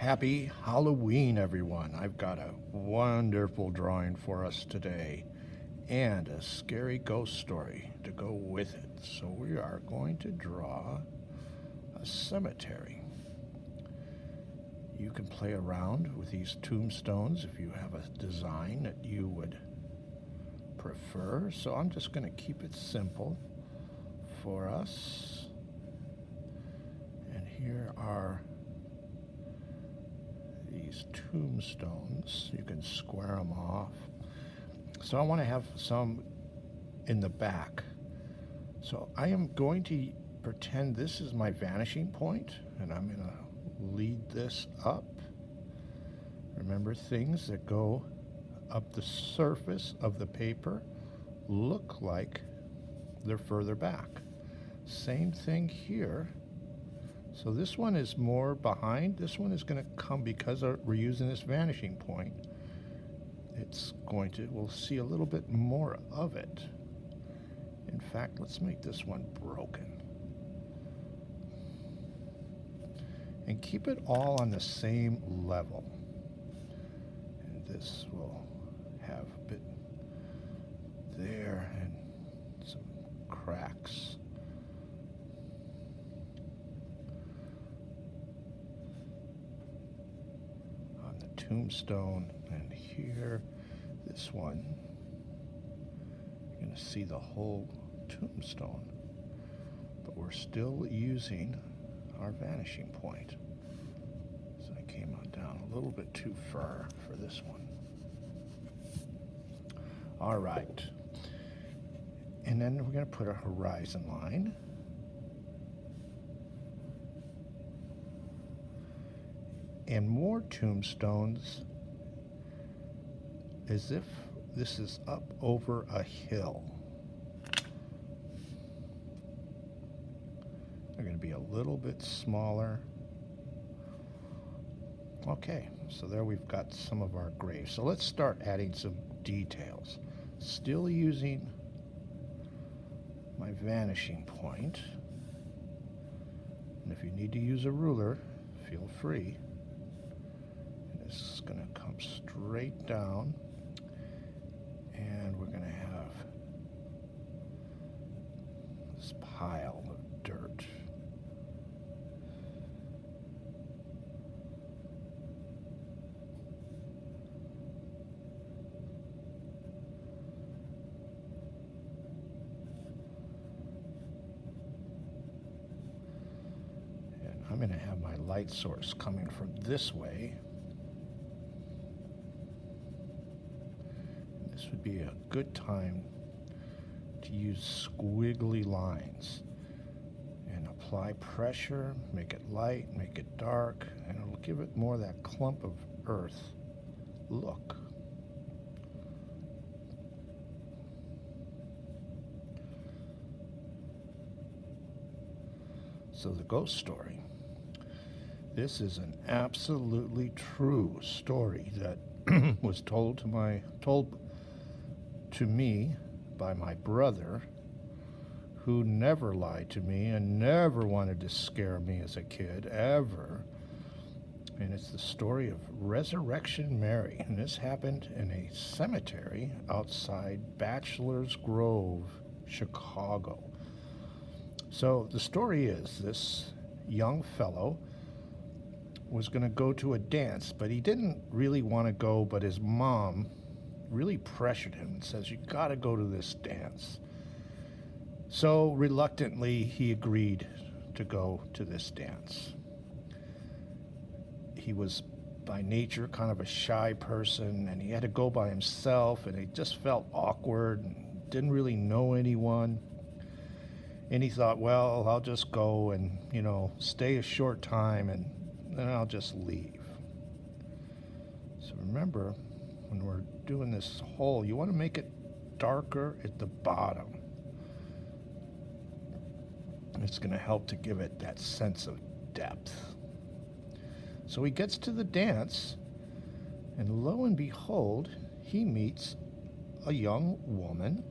Happy Halloween, everyone. I've got a wonderful drawing for us today and a scary ghost story to go with it. So, we are going to draw a cemetery. You can play around with these tombstones if you have a design that you would prefer. So, I'm just going to keep it simple for us. And here are these tombstones. You can square them off. So I want to have some in the back. So I am going to pretend this is my vanishing point, and I'm going to lead this up. Remember, things that go up the surface of the paper look like they're further back. Same thing here. So this one is more behind. This one is going to come because we're using this vanishing point. We'll see a little bit more of it. In fact, let's make this one broken. And keep it all on the same level. And this will have a bit there and some cracks. Tombstone, and here, this one, you're going to see the whole tombstone, but we're still using our vanishing point. So I came on down a little bit too far for this one. All right, and then we're going to put a horizon line. And more tombstones, as if this is up over a hill. They're going to be a little bit smaller. Okay, so there we've got some of our graves. So let's start adding some details. Still using my vanishing point. And if you need to use a ruler, feel free. This is going to come straight down, and we're going to have this pile of dirt. And I'm going to have my light source coming from this way. This would be a good time to use squiggly lines and apply pressure, make it light, make it dark, and it'll give it more that clump of earth look. So the ghost story. This is an absolutely true story that was told to me by my brother, who never lied to me and never wanted to scare me as a kid, ever. And it's the story of Resurrection Mary. And this happened in a cemetery outside Bachelor's Grove, Chicago. So the story is this young fellow was going to go to a dance, but he didn't really want to go, but his mom really pressured him and says, "You got to go to this dance." So reluctantly, he agreed to go to this dance. He was by nature kind of a shy person, and he had to go by himself, and he just felt awkward and didn't really know anyone. And he thought, well, I'll just go and, stay a short time, and then I'll just leave. So remember, when we're doing this hole, you want to make it darker at the bottom. It's going to help to give it that sense of depth. So he gets to the dance, and lo and behold, he meets a young woman,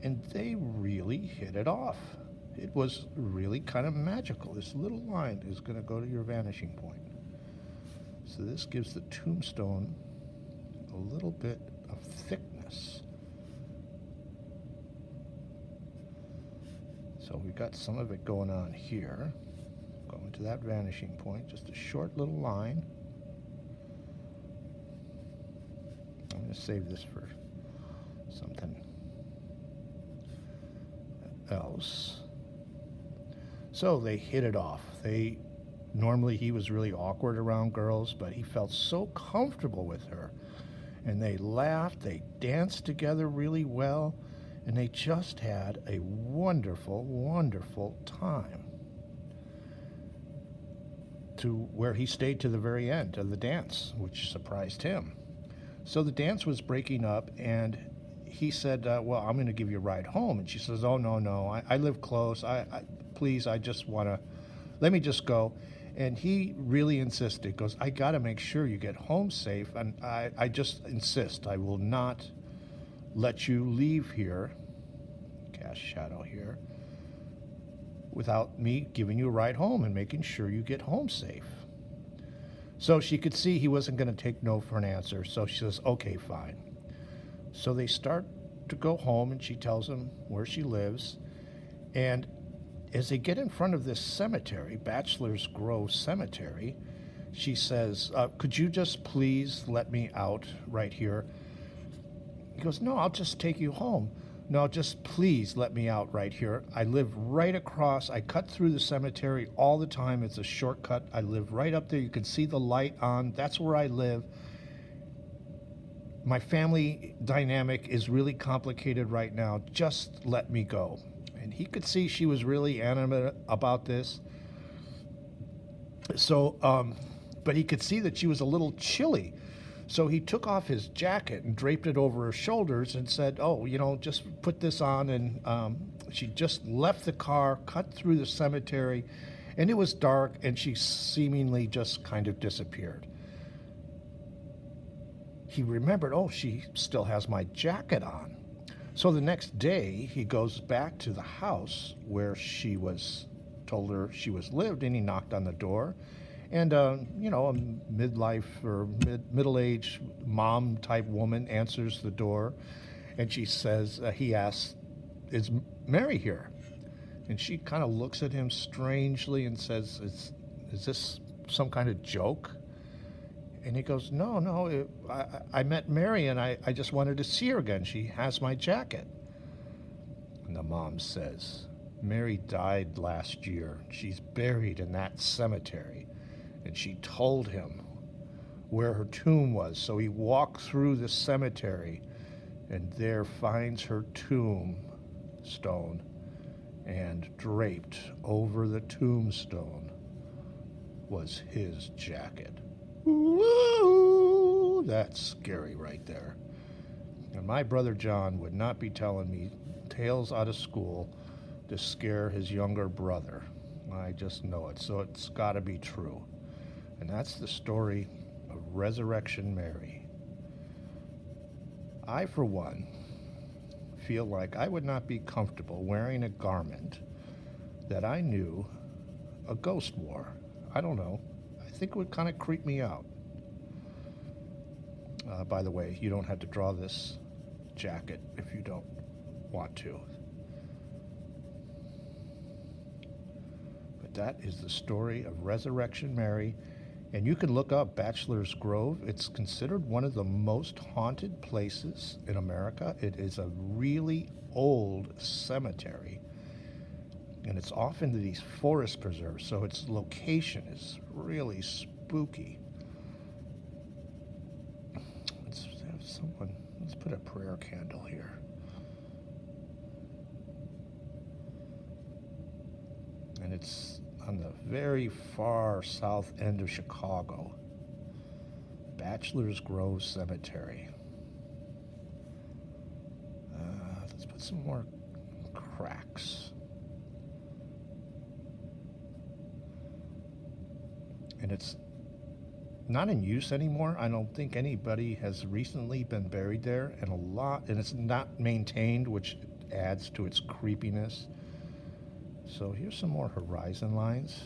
and they really hit it off. It was really kind of magical. This little line is going to go to your vanishing point. So this gives the tombstone a little bit of thickness. So we've got some of it going on here. Going to that vanishing point, just a short little line. I'm going to save this for something else. So they hit it off. Normally he was really awkward around girls, but he felt so comfortable with her. And they laughed, they danced together really well, and they just had a wonderful, wonderful time. To where he stayed to the very end of the dance, which surprised him. So the dance was breaking up, and he said, well, I'm going to give you a ride home. And she says, oh, no, I live close. Please, I just want to, let me just go. And he really insisted, goes, I got to make sure you get home safe, and I just insist. I will not let you leave here, cast shadow here, without me giving you a ride home and making sure you get home safe. So she could see he wasn't going to take no for an answer, so she says, okay, fine. So they start to go home, and she tells him where she lives, and as they get in front of this cemetery, Bachelor's Grove Cemetery, she says, could you just please let me out right here? He goes, no, I'll just take you home. No, just please let me out right here. I live right across. I cut through the cemetery all the time. It's a shortcut. I live right up there. You can see the light on. That's where I live. My family dynamic is really complicated right now. Just let me go. And he could see she was really animate about this. So, but he could see that she was a little chilly. So he took off his jacket and draped it over her shoulders and said, oh, just put this on. And she just left the car, cut through the cemetery, and it was dark, and she seemingly just kind of disappeared. He remembered, oh, she still has my jacket on. So the next day, he goes back to the house where she was, told her she was lived, and he knocked on the door. And, a midlife or middle-aged mom-type woman answers the door, and she says, he asks, is Mary here? And she kind of looks at him strangely and says, is this some kind of joke? And he goes, no, I met Mary, and I just wanted to see her again. She has my jacket. And the mom says, Mary died last year. She's buried in that cemetery. And she told him where her tomb was. So he walked through the cemetery and there finds her tombstone, and draped over the tombstone was his jacket. Woo! That's scary right there. And my brother John would not be telling me tales out of school to scare his younger brother. I just know it. So it's got to be true. And that's the story of Resurrection Mary. I, for one, feel like I would not be comfortable wearing a garment that I knew a ghost wore. I don't know. I think it would kind of creep me out. By the way, you don't have to draw this jacket if you don't want to. But that is the story of Resurrection Mary. And you can look up Bachelor's Grove. It's considered one of the most haunted places in America. It is a really old cemetery. And it's off into these forest preserves, so its location is really spooky. Let's have someone, let's put a prayer candle here. And it's on the very far south end of Chicago, Bachelor's Grove Cemetery. Let's put some more cracks. And it's not in use anymore. I don't think anybody has recently been buried there, and it's not maintained, which adds to its creepiness. So here's some more horizon lines.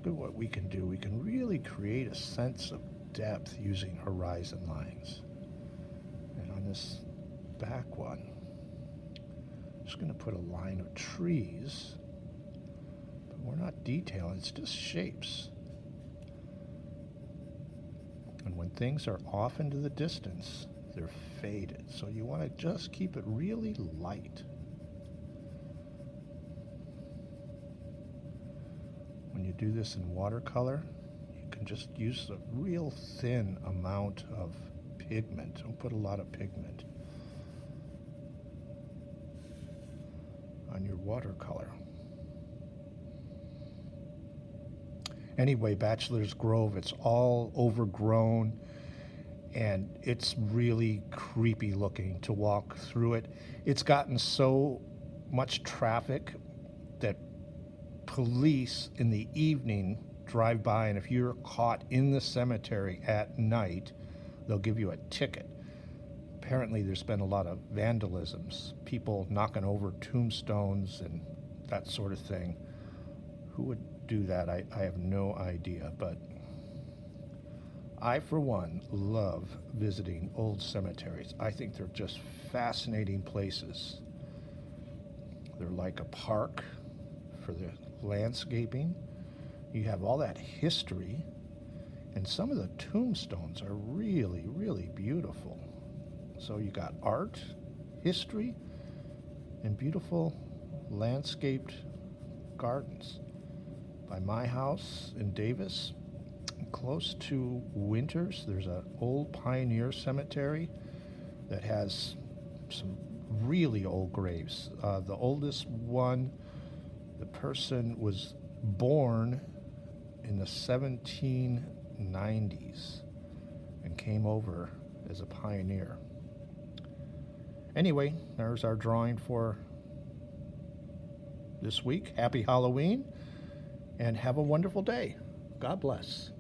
look at what we can do. We can really create a sense of depth using horizon lines. And on this back one, I'm just going to put a line of trees, but we're not detailing, it's just shapes. And when things are off into the distance, they're faded. So you want to just keep it really light. When you do this in watercolor, you can just use a real thin amount of pigment. Don't put a lot of pigment on your watercolor. Anyway, Bachelor's Grove, it's all overgrown and it's really creepy looking to walk through it. It's gotten so much traffic that police in the evening drive by, and if you're caught in the cemetery at night, they'll give you a ticket. Apparently there's been a lot of vandalisms, people knocking over tombstones and that sort of thing. Who would do that? I have no idea, but I, for one, love visiting old cemeteries. I think they're just fascinating places. They're like a park for the landscaping. You have all that history, and some of the tombstones are really, really beautiful. So you got art, history, and beautiful landscaped gardens. By my house in Davis, close to Winters, there's an old pioneer cemetery that has some really old graves. The oldest one, the person was born in the 1790s and came over as a pioneer. Anyway, there's our drawing for this week. Happy Halloween, and have a wonderful day. God bless.